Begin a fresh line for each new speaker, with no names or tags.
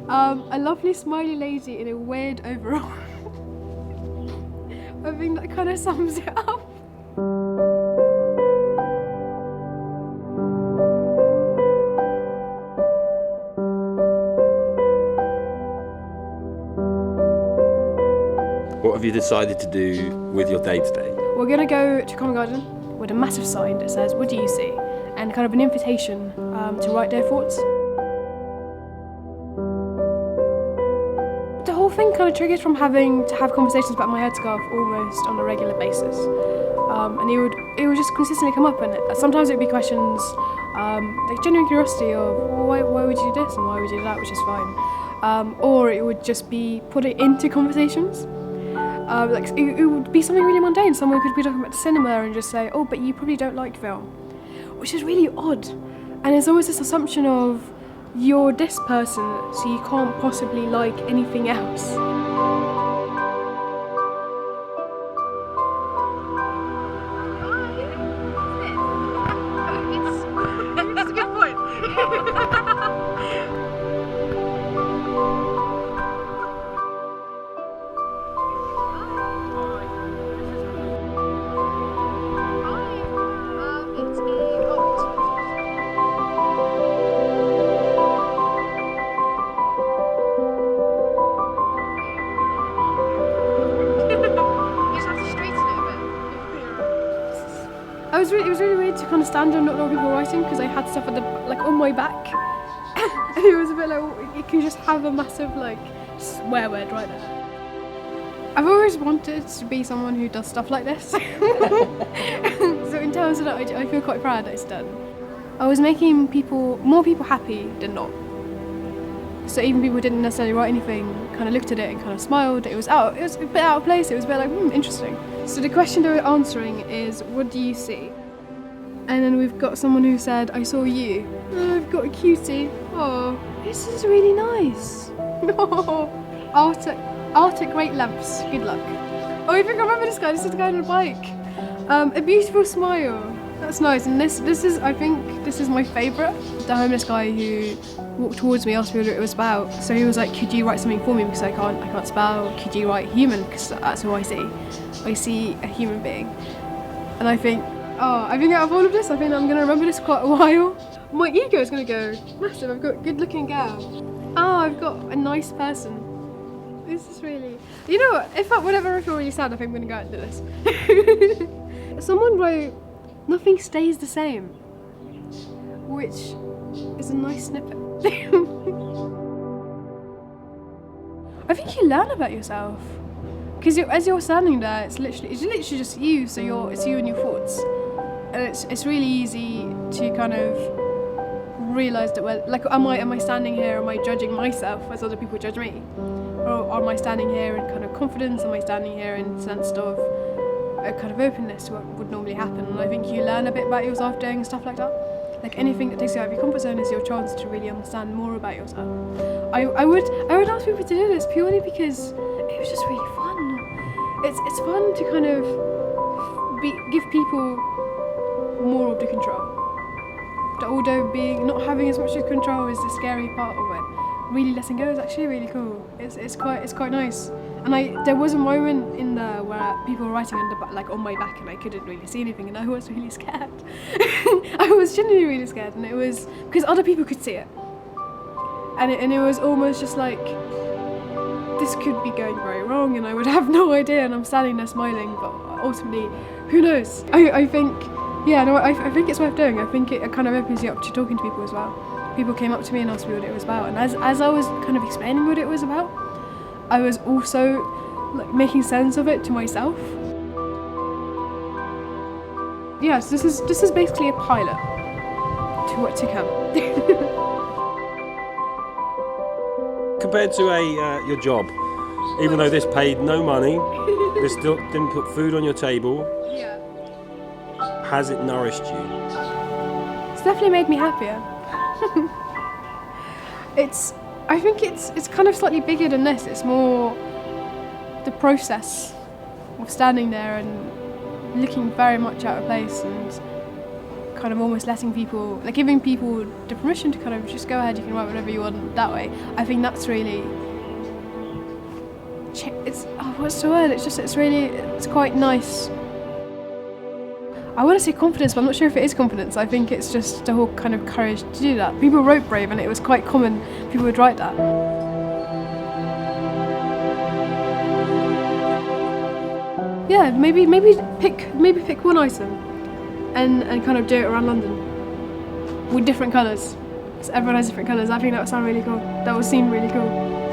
A lovely smiley lady in a weird overall. I think that kind of sums it up.
What have you decided to do with your day today?
We're going to go to Common Garden with a massive sign that says, "What do you see?" and kind of an invitation to write their thoughts. The whole thing kind of triggers from having to have conversations about my headscarf almost on a regular basis. And it would just consistently come up, and sometimes it would be questions, like genuine curiosity of, well, why would you do this and why would you do that, which is fine. Or it would just be put it into conversations. Like it would be something really mundane. Someone could be talking about the cinema and just say, "Oh, but you probably don't like film," which is really odd. And there's always this assumption of you're this person, so you can't possibly like anything else. That's a good point. It was really weird to kind of stand and not know what people were writing, because I had stuff at the on my back, and it was a bit like, you can just have a massive swear word right there. I've always wanted to be someone who does stuff like this. So in terms of that, I feel quite proud that it's done. I was making more people happy than not. So even people who didn't necessarily write anything kind of looked at it and kind of smiled. It was a bit out of place. It was a bit like, interesting. So the question they were answering is, what do you see? And then we've got someone who said, I saw you. Oh, I've got a cutie. Oh, this is really nice. Oh, art at great lengths. Good luck. Oh, I think I remember this guy. This is the guy on a bike. A beautiful smile. That's nice. And this is, I think, this is my favourite. The homeless guy who walked towards me asked me what it was about. So he was like, could you write something for me, because I can't spell. Could you write human, because that's who I see. I see a human being. And I think out of all of this, I think I'm going to remember this quite a while. My ego is going to go massive. I've got a good looking girl. Oh, I've got a nice person. This is really, you know what, whenever I feel really sad, I think I'm going to go out and do this. Someone wrote, nothing stays the same, which is a nice snippet. I think you learn about yourself, because as you're standing there, it's literally just you. So it's you and your thoughts, and it's really easy to kind of realise that, well, like, am I standing here? Am I judging myself as other people judge me, or am I standing here in kind of confidence? Am I standing here in the sense of a kind of openness to what would normally happen? And I think you learn a bit about yourself doing stuff like that. Like anything that takes you out of your comfort zone is your chance to really understand more about yourself. I would ask people to do this purely because it was just really fun. It's fun to kind of give people more of the control. That although not having as much control is the scary part of it, really letting go is actually really cool. It's quite nice. And there was a moment in there where people were writing on my back, and I couldn't really see anything, and I was really scared. I was genuinely really scared, and it was because other people could see it, and it was almost just like this could be going very wrong, and I would have no idea. And I'm standing there smiling, but ultimately, who knows? I think it's worth doing. I think it kind of opens you up to talking to people as well. People came up to me and asked me what it was about, and as I was kind of explaining what it was about, I was also making sense of it to myself. Yes, this is basically a pilot to what to come.
Compared to your job, even though this paid no money, this still didn't put food on your table.
Yeah.
Has it nourished you?
It's definitely made me happier. I think it's kind of slightly bigger than this. It's more the process of standing there and looking very much out of place and kind of almost letting people, like giving people the permission to kind of just go ahead, you can write whatever you want that way. I think that's really, what's the word? It's quite nice. I want to say confidence, but I'm not sure if it is confidence. I think it's just the whole kind of courage to do that. People wrote brave, and it was quite common. People would write that. Yeah, maybe pick one item, and kind of do it around London with different colours. So everyone has different colours. I think that would sound really cool. That would seem really cool.